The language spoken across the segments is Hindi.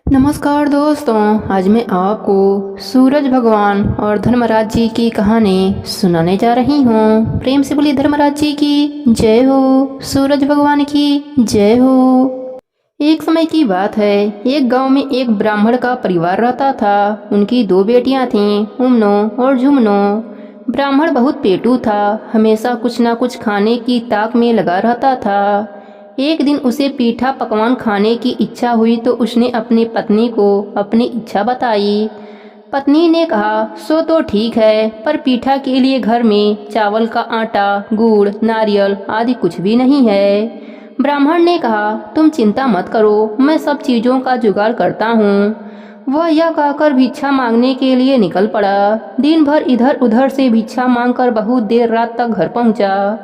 नमस्कार दोस्तों, आज मैं आपको सूरज भगवान और धर्मराज जी की कहानी सुनाने जा रही हूँ। प्रेम से बोलिए धर्मराज जी की जय हो, सूरज भगवान की जय हो। एक समय की बात है, एक गांव में एक ब्राह्मण का परिवार रहता था। उनकी दो बेटियां थीं, उमनो और झुमनो। ब्राह्मण बहुत पेटू था, हमेशा कुछ ना कुछ खाने की ताक में लगा रहता था। एक दिन उसे पीठा पकवान खाने की इच्छा हुई तो उसने अपनी पत्नी को अपनी इच्छा बताई। पत्नी ने कहा, सो तो ठीक है, पर पीठा के लिए घर में चावल का आटा, गुड़, नारियल आदि कुछ भी नहीं है। ब्राह्मण ने कहा, तुम चिंता मत करो, मैं सब चीजों का जुगाड़ करता हूँ। वह यह कहकर भिक्षा मांगने के लिए निकल पड़ा। दिन भर इधर उधर से भिक्षा मांगकर बहुत देर रात तक घर पहुंचा।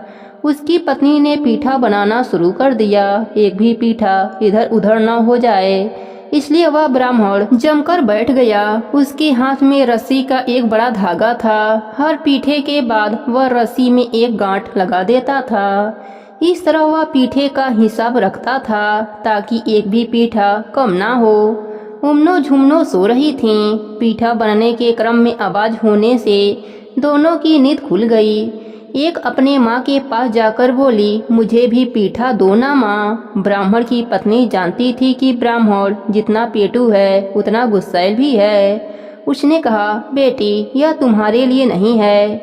उसकी पत्नी ने पीठा बनाना शुरू कर दिया। एक भी पीठा इधर उधर न हो जाए, इसलिए वह ब्राह्मण जमकर बैठ गया। उसके हाथ में रस्सी का एक बड़ा धागा था। हर पीठे के बाद वह रस्सी में एक गांठ लगा देता था। इस तरह वह पीठे का हिसाब रखता था ताकि एक भी पीठा कम ना हो। उमनो झुमनो सो रही थीं। पीठा बनने के क्रम में आवाज होने से दोनों की नींद खुल गई। एक अपने माँ के पास जाकर बोली, मुझे भी पीठा दो ना माँ। ब्राह्मण की पत्नी जानती थी कि ब्राह्मण जितना पेटू है उतना गुस्सैल भी है। उसने कहा, बेटी यह तुम्हारे लिए नहीं है।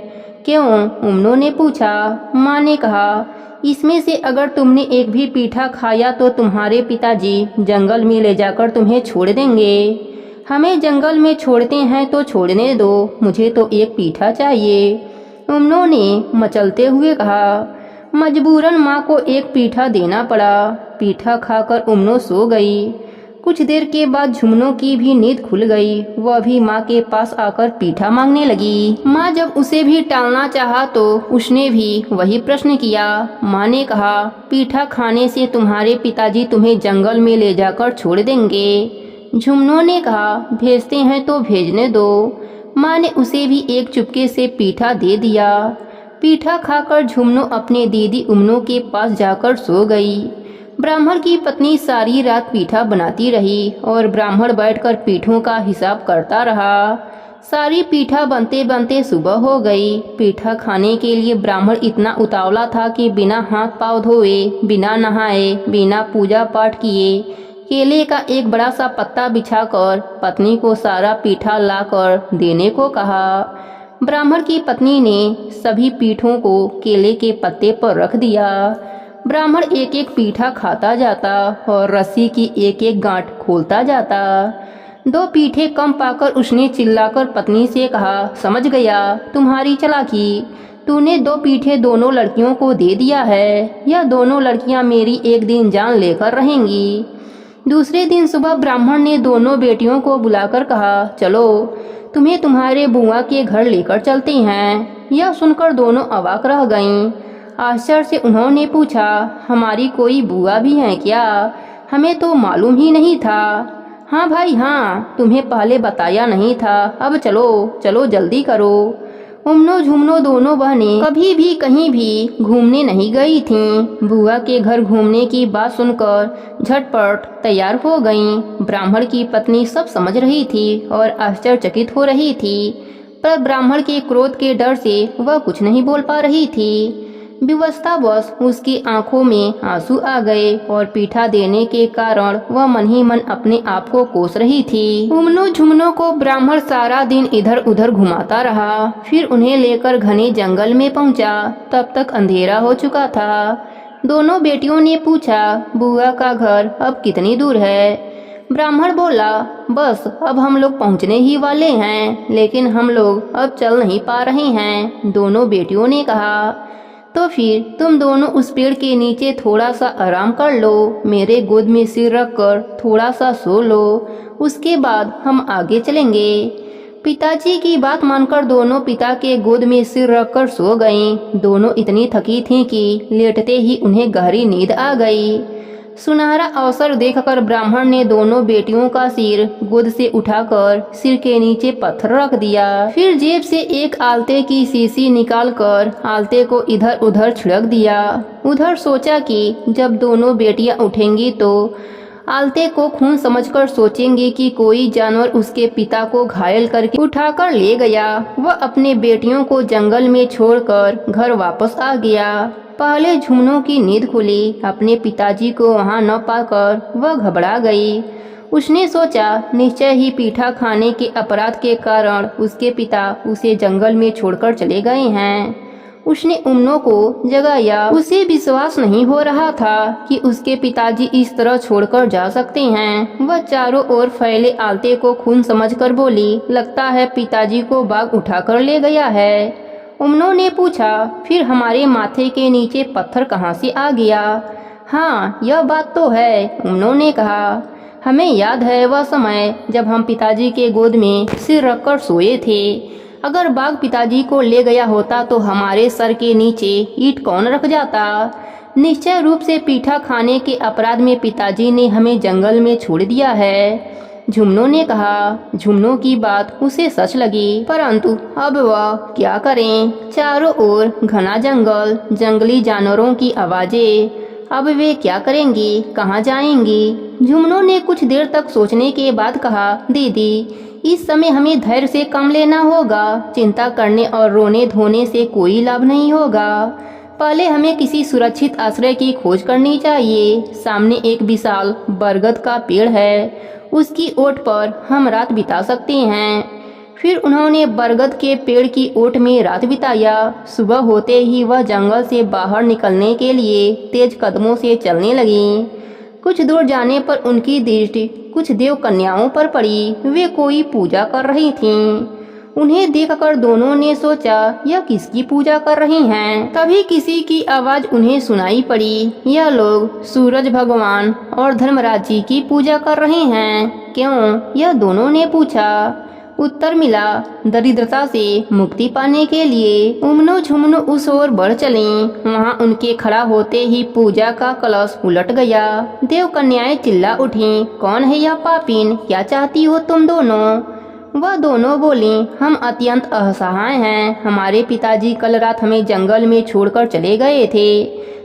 क्यों? उमनो ने पूछा। माँ ने कहा, इसमें से अगर तुमने एक भी पीठा खाया तो तुम्हारे पिताजी जंगल में ले जाकर तुम्हें छोड़ देंगे। हमें जंगल में छोड़ते हैं तो छोड़ने दो, मुझे तो एक पीठा चाहिए। उमनो ने मचलते हुए कहा। मजबूरन माँ को एक पीठा देना पड़ा। पीठा खाकर उमनो सो गई। कुछ देर के बाद झुमनो की भी नींद खुल गई। वह भी माँ के पास आकर पीठा मांगने लगी। माँ जब उसे भी टालना चाहा तो उसने भी वही प्रश्न किया। माँ ने कहा, पीठा खाने से तुम्हारे पिताजी तुम्हें जंगल में ले जाकर छोड़ देंगे। झुमनो ने कहा, भेजते हैं तो भेजने दो। माँ ने उसे भी एक चुपके से पीठा दे दिया। पीठा खाकर झुमनो अपने दीदी उमनो के पास जाकर सो गई। ब्राह्मण की पत्नी सारी रात पीठा बनाती रही और ब्राह्मण बैठकर पीठों का हिसाब करता रहा। सारी पीठा बनते बनते सुबह हो गई। पीठा खाने के लिए ब्राह्मण इतना उतावला था कि बिना हाथ पाँव धोए, बिना नहाए, बिना पूजा पाठ किए केले का एक बड़ा सा पत्ता बिछाकर पत्नी को सारा पीठा लाकर देने को कहा। ब्राह्मण की पत्नी ने सभी पीठों को केले के पत्ते पर रख दिया। ब्राह्मण एक एक पीठा खाता जाता और रस्सी की एक एक गांठ खोलता जाता। दो पीठे कम पाकर उसने चिल्लाकर पत्नी से कहा, समझ गया तुम्हारी चालाकी। तूने दो पीठे दोनों लड़कियों को दे दिया है। यह दोनों लड़कियां मेरी एक दिन जान लेकर रहेंगी। दूसरे दिन सुबह ब्राह्मण ने दोनों बेटियों को बुलाकर कहा, चलो तुम्हें तुम्हारे बुआ के घर लेकर चलते हैं। यह सुनकर दोनों अवाक रह गईं। आश्चर्य से उन्होंने पूछा, हमारी कोई बुआ भी है क्या? हमें तो मालूम ही नहीं था। हाँ भाई हाँ, तुम्हें पहले बताया नहीं था। अब चलो चलो जल्दी करो। उमनो झुमनो दोनों बहनें कभी भी कहीं भी घूमने नहीं गई थीं। बुआ के घर घूमने की बात सुनकर झटपट तैयार हो गईं। ब्राह्मण की पत्नी सब समझ रही थी और आश्चर्यचकित हो रही थी, पर ब्राह्मण के क्रोध के डर से वह कुछ नहीं बोल पा रही थी। विवशतावश उसकी आंखों में आंसू आ गए और पीठा देने के कारण वह मन ही मन अपने आप को कोस रही थी। उमनो झुमनो को ब्राह्मण सारा दिन इधर उधर घुमाता रहा, फिर उन्हें लेकर घने जंगल में पहुंचा। तब तक अंधेरा हो चुका था। दोनों बेटियों ने पूछा, बुआ का घर अब कितनी दूर है? ब्राह्मण बोला, बस अब हम लोग पहुंचने ही वाले हैं, लेकिन हम लोग अब चल नहीं पा रहे हैं। दोनों बेटियों ने कहा, तो फिर तुम दोनों उस पेड़ के नीचे थोड़ा सा आराम कर लो, मेरे गोद में सिर रखकर थोड़ा सा सो लो, उसके बाद हम आगे चलेंगे। पिताजी की बात मानकर दोनों पिता के गोद में सिर रखकर सो गईं। दोनों इतनी थकी थीं कि लेटते ही उन्हें गहरी नींद आ गई। सुनहरा अवसर देखकर ब्राह्मण ने दोनों बेटियों का सिर गोद से उठाकर सिर के नीचे पत्थर रख दिया। फिर जेब से एक आलते की शीशी निकालकर आलते को इधर उधर छिड़क दिया। उधर सोचा कि जब दोनों बेटियां उठेंगी तो आलते को खून समझकर सोचेंगे कि कोई जानवर उसके पिता को घायल करके उठाकर ले गया। वह अपने बेटियों को जंगल में छोड़कर घर वापस आ गया। पहले झुमनों की नींद खुली। अपने पिताजी को वहां न पाकर वह घबरा गई। उसने सोचा निश्चय ही पीठा खाने के अपराध के कारण उसके पिता उसे जंगल में छोड़कर चले गए हैं। उसने उम्नो को जगाया। उसे विश्वास नहीं हो रहा था कि उसके पिताजी इस तरह छोड़कर जा सकते हैं। वह चारों ओर फैले आलते को खून समझकर बोली, लगता है पिताजी को बाघ उठाकर ले गया है। उम्नो ने पूछा, फिर हमारे माथे के नीचे पत्थर कहाँ से आ गया? हाँ, यह बात तो है, उम्नो ने कहा। हमें याद है वह समय जब हम पिताजी के गोद में सिर रखकर सोए थे। अगर बाघ पिताजी को ले गया होता तो हमारे सर के नीचे ईंट कौन रख जाता? निश्चय रूप से पीठा खाने के अपराध में पिताजी ने हमें जंगल में छोड़ दिया है, झुमनों ने कहा। झुमनों की बात उसे सच लगी, परंतु अब वह क्या करें? चारों ओर घना जंगल, जंगली जानवरों की आवाजें। अब वे क्या करेंगी? कहाँ जाएंगी? झुमनों ने कुछ देर तक सोचने के बाद कहा, दीदी, इस समय हमें धैर्य से काम लेना होगा। चिंता करने और रोने धोने से कोई लाभ नहीं होगा। पहले हमें किसी सुरक्षित आश्रय की खोज करनी चाहिए। सामने एक विशाल बरगद का पेड़ है, उसकी ओट पर हम रात बिता सकते हैं। फिर उन्होंने बरगद के पेड़ की ओट में रात बिताया। सुबह होते ही वह जंगल से बाहर निकलने के लिए तेज कदमों से चलने लगी। कुछ दूर जाने पर उनकी दृष्टि कुछ देव कन्याओं पर पड़ी। वे कोई पूजा कर रही थीं। उन्हें देखकर दोनों ने सोचा, यह किसकी पूजा कर रही हैं? तभी किसी की आवाज उन्हें सुनाई पड़ी, यह लोग सूरज भगवान और धर्मराज जी की पूजा कर रहे हैं। क्यों? यह दोनों ने पूछा। उत्तर मिला, दरिद्रता से मुक्ति पाने के लिए। उम्नो झुमनो उस ओर बढ़ चलीं। वहां उनके खड़ा होते ही पूजा का कलश उलट गया। देव कन्याएं चिल्ला उठीं, कौन है यह पापीन? क्या चाहती हो तुम दोनों? वह दोनों बोली, हम अत्यंत असहाय हैं। हमारे पिताजी कल रात हमें जंगल में छोड़कर चले गए थे।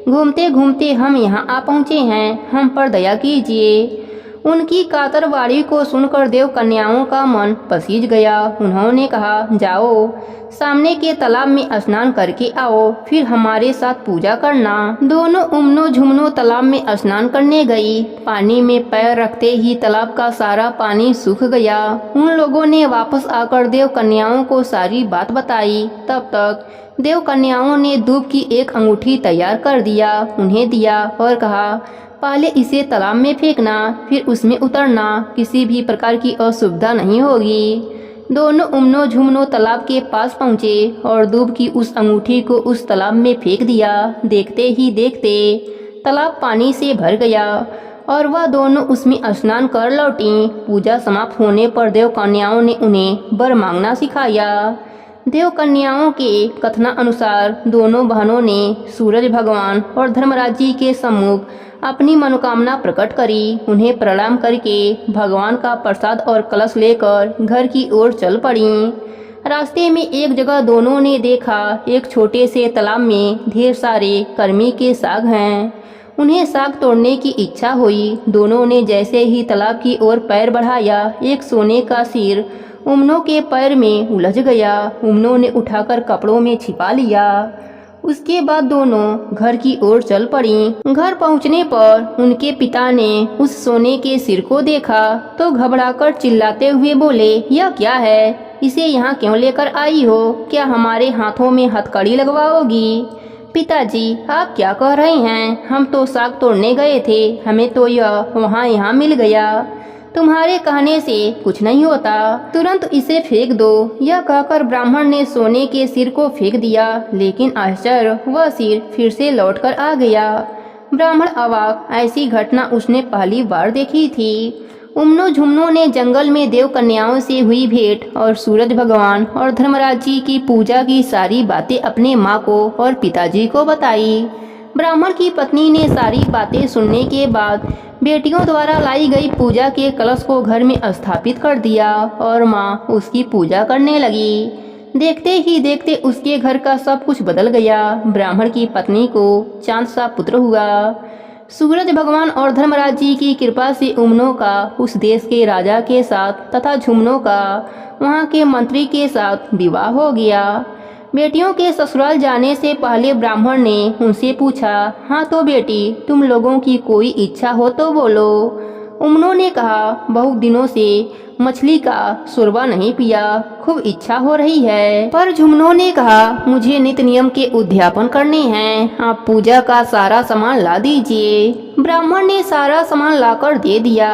घूमते घूमते हम यहाँ आ पहुँचे हैं। हम पर दया कीजिए। उनकी कातरवाड़ी को सुनकर देव कन्याओं का मन पसीज गया। उन्होंने कहा, जाओ सामने के तालाब में स्नान करके आओ, फिर हमारे साथ पूजा करना। दोनों उम्नो झुमनो तालाब में स्नान करने गई। पानी में पैर रखते ही तालाब का सारा पानी सूख गया। उन लोगों ने वापस आकर देव कन्याओं को सारी बात बताई। तब तक देव कन्याओं ने दूब की एक अंगूठी तैयार कर दिया, उन्हें दिया और कहा, पहले इसे तालाब में फेंकना, फिर उसमें उतरना। किसी भी प्रकार की असुविधा नहीं होगी। दोनों उम्नो झुमनो तालाब के पास पहुँचे और दूब की उस अंगूठी को उस तालाब में फेंक दिया। देखते ही देखते तालाब पानी से भर गया और वह दोनों उसमें स्नान कर लौटी। पूजा समाप्त होने पर देव कन्याओं ने उन्हें वर मांगना सिखाया। देव कन्याओं के कथनानुसार दोनों बहनों ने सूरज भगवान और धर्मराज जी के सम्मुख अपनी मनोकामना प्रकट करी। उन्हें प्रणाम करके भगवान का प्रसाद और कलश लेकर घर की ओर चल पड़ी। रास्ते में एक जगह दोनों ने देखा, एक छोटे से तालाब में ढेर सारे कर्मी के साग हैं। उन्हें साग तोड़ने की इच्छा हुई। दोनों ने जैसे ही तालाब की ओर पैर बढ़ाया, एक सोने का सिर उम्नो के पैर में उलझ गया। उम्नो ने उठाकर कपड़ों में छिपा लिया। उसके बाद दोनों घर की ओर चल पड़ी। घर पहुंचने पर उनके पिता ने उस सोने के सिर को देखा तो घबराकर चिल्लाते हुए बोले, यह क्या है? इसे यहाँ क्यों लेकर आई हो? क्या हमारे हाथों में हथकड़ी लगवाओगी? पिताजी, आप क्या कह रहे हैं? हम तो साग तोड़ने गए थे, हमें तो यह वहाँ यहाँ मिल गया। तुम्हारे कहने से कुछ नहीं होता, तुरंत इसे फेंक दो। यह कहकर ब्राह्मण ने सोने के सिर को फेंक दिया, लेकिन आश्चर्य, वह सिर फिर से लौटकर आ गया। ब्राह्मण अवाक, ऐसी घटना उसने पहली बार देखी थी। उम्नो झुमनो ने जंगल में देव कन्याओं से हुई भेंट और सूरज भगवान और धर्मराज जी की पूजा की सारी बातें अपने माँ को और पिताजी को बताई। ब्राह्मण की पत्नी ने सारी बातें सुनने के बाद बेटियों द्वारा लाई गई पूजा के कलश को घर में स्थापित कर दिया और माँ उसकी पूजा करने लगी। देखते ही देखते उसके घर का सब कुछ बदल गया। ब्राह्मण की पत्नी को चांद सा पुत्र हुआ। सूरज भगवान और धर्मराज जी की कृपा से उमनों का उस देश के राजा के साथ तथा झुमनों का वहाँ के मंत्री के साथ विवाह हो गया। बेटियों के ससुराल जाने से पहले ब्राह्मण ने उनसे पूछा, हाँ तो बेटी, तुम लोगों की कोई इच्छा हो तो बोलो। उमनों ने कहा, बहुत दिनों से मछली का शोरबा नहीं पिया, खूब इच्छा हो रही है। पर झुमनों ने कहा, मुझे नित्य नियम के उद्यापन करने हैं, आप पूजा का सारा सामान ला दीजिए। ब्राह्मण ने सारा सामान लाकर दे दिया।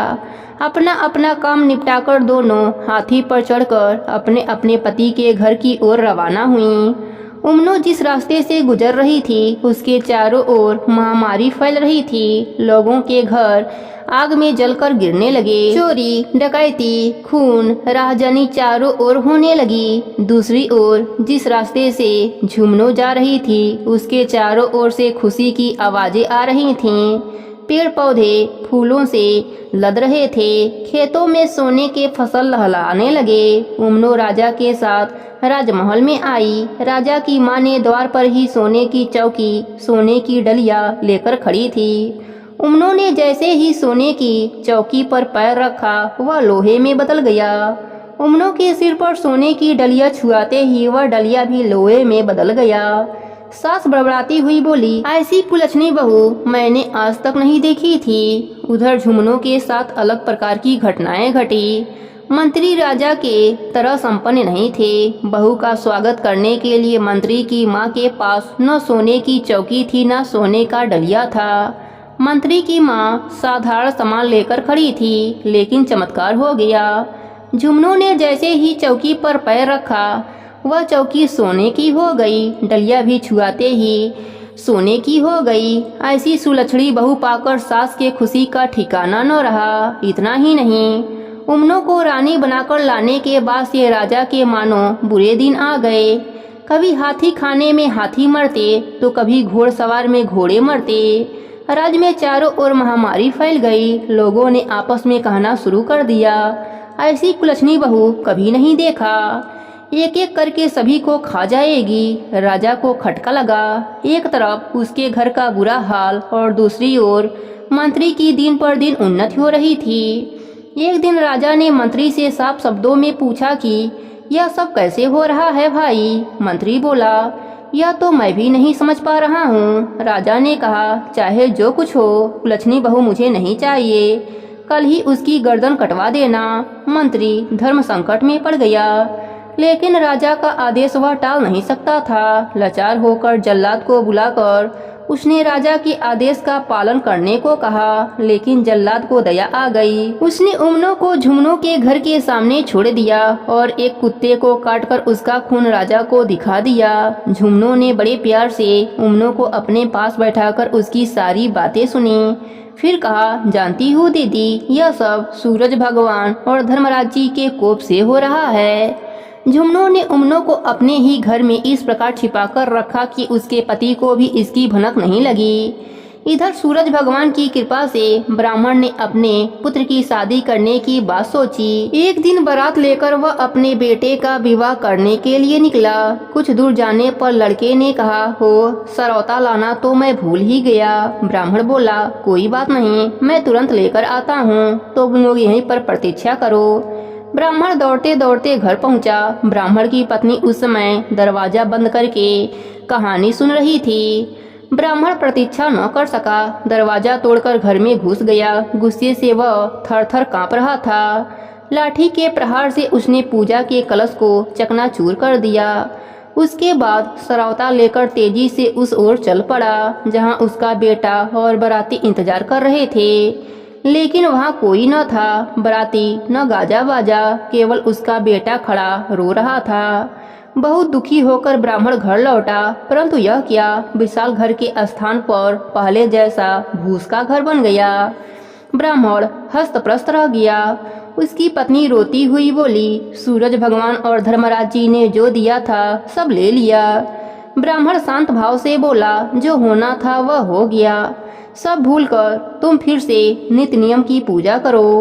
अपना अपना काम निपटाकर दोनों हाथी पर चढ़कर अपने अपने पति के घर की ओर रवाना हुई। उमनो जिस रास्ते से गुजर रही थी उसके चारों ओर महामारी फैल रही थी। लोगों के घर आग में जलकर गिरने लगे। चोरी, डकैती, खून, राहजनी चारों ओर होने लगी। दूसरी ओर जिस रास्ते से झुमनो जा रही थी उसके चारों ओर से खुशी की आवाजें आ रही थीं। पेड़ पौधे फूलों से लद रहे थे। खेतों में सोने के फसल लहलाने लगे। उमनो राजा के साथ राजमहल में आई। राजा की माँ ने द्वार पर ही सोने की चौकी, सोने की डलिया लेकर खड़ी थी। उमनो ने जैसे ही सोने की चौकी पर पैर रखा वह लोहे में बदल गया। उमनो के सिर पर सोने की डलिया छुआते ही वह डलिया भी लोहे में बदल गया। सास बड़बड़ाती हुई बोली, ऐसी कुलच्छनी बहू मैंने आज तक नहीं देखी थी। उधर झुमनों के साथ अलग प्रकार की घटनाएं घटी। मंत्री राजा के तरह संपन्न नहीं थे। बहू का स्वागत करने के लिए मंत्री की माँ के पास न सोने की चौकी थी न सोने का डलिया था। मंत्री की माँ साधारण सामान लेकर खड़ी थी, लेकिन चमत्कार हो गया। झुमनों ने जैसे ही चौकी पर पैर रखा वह चौकी सोने की हो गई। डलिया भी छुआते ही सोने की हो गई। ऐसी सुलक्षणी बहू पाकर सास के खुशी का ठिकाना न रहा। इतना ही नहीं, उमनों को रानी बनाकर लाने के बाद से राजा के मानो बुरे दिन आ गए। कभी हाथी खाने में हाथी मरते तो कभी घोड़सवार में घोड़े मरते। राज्य में चारों ओर महामारी फैल गई। लोगों ने आपस में कहना शुरू कर दिया, ऐसी कुलच्छनी बहू कभी नहीं देखा, एक एक करके सभी को खा जाएगी। राजा को खटका लगा। एक तरफ उसके घर का बुरा हाल और दूसरी ओर मंत्री की दिन पर दिन उन्नति हो रही थी। एक दिन राजा ने मंत्री से साफ शब्दों में पूछा कि यह सब कैसे हो रहा है भाई। मंत्री बोला, यह तो मैं भी नहीं समझ पा रहा हूँ। राजा ने कहा, चाहे जो कुछ हो, कुलच्छनी बहू मुझे नहीं चाहिए, कल ही उसकी गर्दन कटवा देना। मंत्री धर्म संकट में पड़ गया, लेकिन राजा का आदेश वह टाल नहीं सकता था। लाचार होकर जल्लाद को बुलाकर उसने राजा के आदेश का पालन करने को कहा, लेकिन जल्लाद को दया आ गई। उसने उमनों को झुमनों के घर के सामने छोड़ दिया और एक कुत्ते को काटकर उसका खून राजा को दिखा दिया। झुमनों ने बड़े प्यार से उमनों को अपने पास बैठाकर उसकी सारी बातें सुनी। फिर कहा, जानती हूँ दीदी, यह सब सूरज भगवान और धर्मराज जी के कोप से हो रहा है। झुमनों ने उमनों को अपने ही घर में इस प्रकार छिपाकर रखा कि उसके पति को भी इसकी भनक नहीं लगी। इधर सूरज भगवान की कृपा से ब्राह्मण ने अपने पुत्र की शादी करने की बात सोची। एक दिन बारात लेकर वह अपने बेटे का विवाह करने के लिए निकला। कुछ दूर जाने पर लड़के ने कहा, हो सरौता लाना तो मैं भूल ही गया। ब्राह्मण बोला, कोई बात नहीं, मैं तुरंत लेकर आता हूँ, तो तुम लोग यहीं पर प्रतीक्षा करो। ब्राह्मण दौड़ते दौड़ते घर पहुंचा। ब्राह्मण की पत्नी उस समय दरवाजा बंद करके कहानी सुन रही थी। ब्राह्मण प्रतीक्षा न कर सका, दरवाजा तोड़कर घर में घुस गया। गुस्से से वह थर थर कांप रहा था। लाठी के प्रहार से उसने पूजा के कलश को चकनाचूर कर दिया। उसके बाद सरौता लेकर तेजी से उस ओर चल पड़ा जहां उसका बेटा और बाराती इंतजार कर रहे थे, लेकिन वहाँ कोई न था। बाराती न गाजा बाजा, केवल उसका बेटा खड़ा रो रहा था। बहुत दुखी होकर ब्राह्मण घर लौटा, परंतु यह क्या, विशाल घर के स्थान पर पहले जैसा भूस का घर बन गया। ब्राह्मण हस्तप्रस्त रह गया। उसकी पत्नी रोती हुई बोली, सूरज भगवान और धर्मराज जी ने जो दिया था सब ले लिया। ब्राह्मण शांत भाव से बोला, जो होना था वह हो गया, सब भूलकर तुम फिर से नित्य नियम की पूजा करो।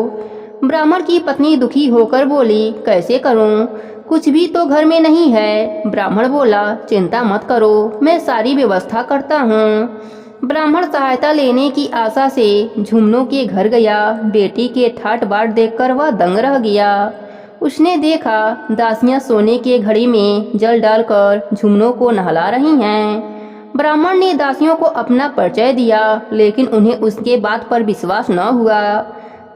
ब्राह्मण की पत्नी दुखी होकर बोली, कैसे करूं, कुछ भी तो घर में नहीं है। ब्राह्मण बोला, चिंता मत करो, मैं सारी व्यवस्था करता हूँ। ब्राह्मण सहायता लेने की आशा से झुमनों के घर गया। बेटी के ठाट बाट देखकर वह दंग रह गया। उसने देखा दासियां सोने के घड़ी में जल डालकर झुमनों को नहला रही हैं। ब्राह्मण ने दासियों को अपना परिचय दिया, लेकिन उन्हें उसके बात पर विश्वास न हुआ।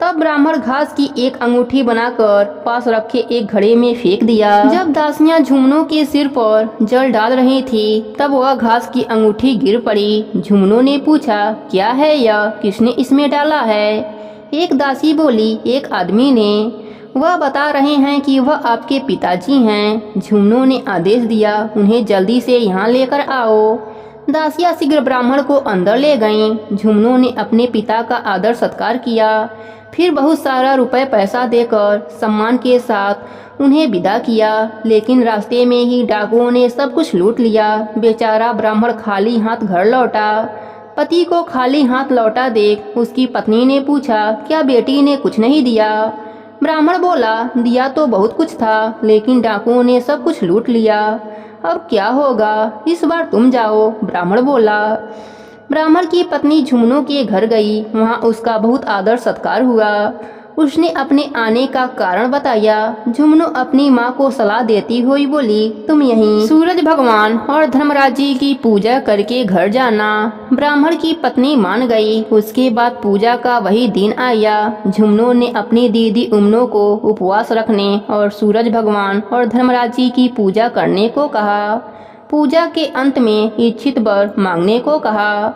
तब ब्राह्मण घास की एक अंगूठी बनाकर पास रखे एक घड़े में फेंक दिया। जब दासियां झुमनों के सिर पर जल डाल रही थी, तब वह घास की अंगूठी गिर पड़ी। झुमनों ने पूछा, क्या है यह, किसने इसमें डाला है? एक दासी बोली, एक आदमी ने। वह बता रहे हैं कि वह आपके पिताजी हैं। झुमनों ने आदेश दिया, उन्हें जल्दी से यहाँ लेकर आओ। दासियां शीघ्र ब्राह्मण को अंदर ले गईं। झुमनों ने अपने पिता का आदर सत्कार किया, फिर बहुत सारा रुपए पैसा देकर सम्मान के साथ उन्हें विदा किया। लेकिन रास्ते में ही डाकुओं ने सब कुछ लूट लिया। बेचारा ब्राह्मण खाली हाथ घर लौटा। पति को खाली हाथ लौटा देख उसकी पत्नी ने पूछा, क्या बेटी ने कुछ नहीं दिया? ब्राह्मण बोला, दिया तो बहुत कुछ था, लेकिन डाकुओं ने सब कुछ लूट लिया। अब क्या होगा, इस बार तुम जाओ, ब्राह्मण बोला। ब्राह्मण की पत्नी झुमनों के घर गई। वहां उसका बहुत आदर सत्कार हुआ। उसने अपने आने का कारण बताया। झुमनू अपनी माँ को सलाह देती हुई बोली, तुम यहीं सूरज भगवान और धर्मराज जी की पूजा करके घर जाना। ब्राह्मण की पत्नी मान गई। उसके बाद पूजा का वही दिन आया। झुमनू ने अपनी दीदी उमनो को उपवास रखने और सूरज भगवान और धर्मराज जी की पूजा करने को कहा। पूजा के अंत में इच्छित वर मांगने को कहा।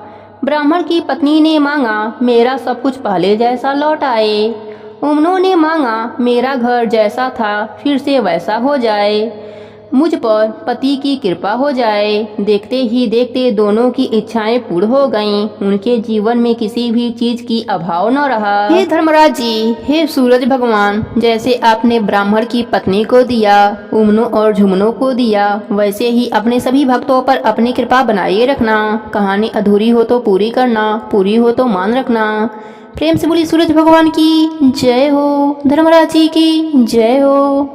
ब्राह्मण की पत्नी ने मांगा, मेरा सब कुछ पहले जैसा लौट आए। उमनो ने मांगा, मेरा घर जैसा था फिर से वैसा हो जाए, मुझ पर पति की कृपा हो जाए। देखते ही देखते दोनों की इच्छाएं पूर्ण हो गईं। उनके जीवन में किसी भी चीज की अभाव न रहा। हे धर्मराज जी, हे सूरज भगवान, जैसे आपने ब्राह्मण की पत्नी को दिया, उमनो और झुमनो को दिया, वैसे ही अपने सभी भक्तों पर अपनी कृपा बनाए रखना। कहानी अधूरी हो तो पूरी करना, पूरी हो तो मान रखना। प्रेम से बोली सूरज भगवान की जय हो, धर्मराज जी की जय हो।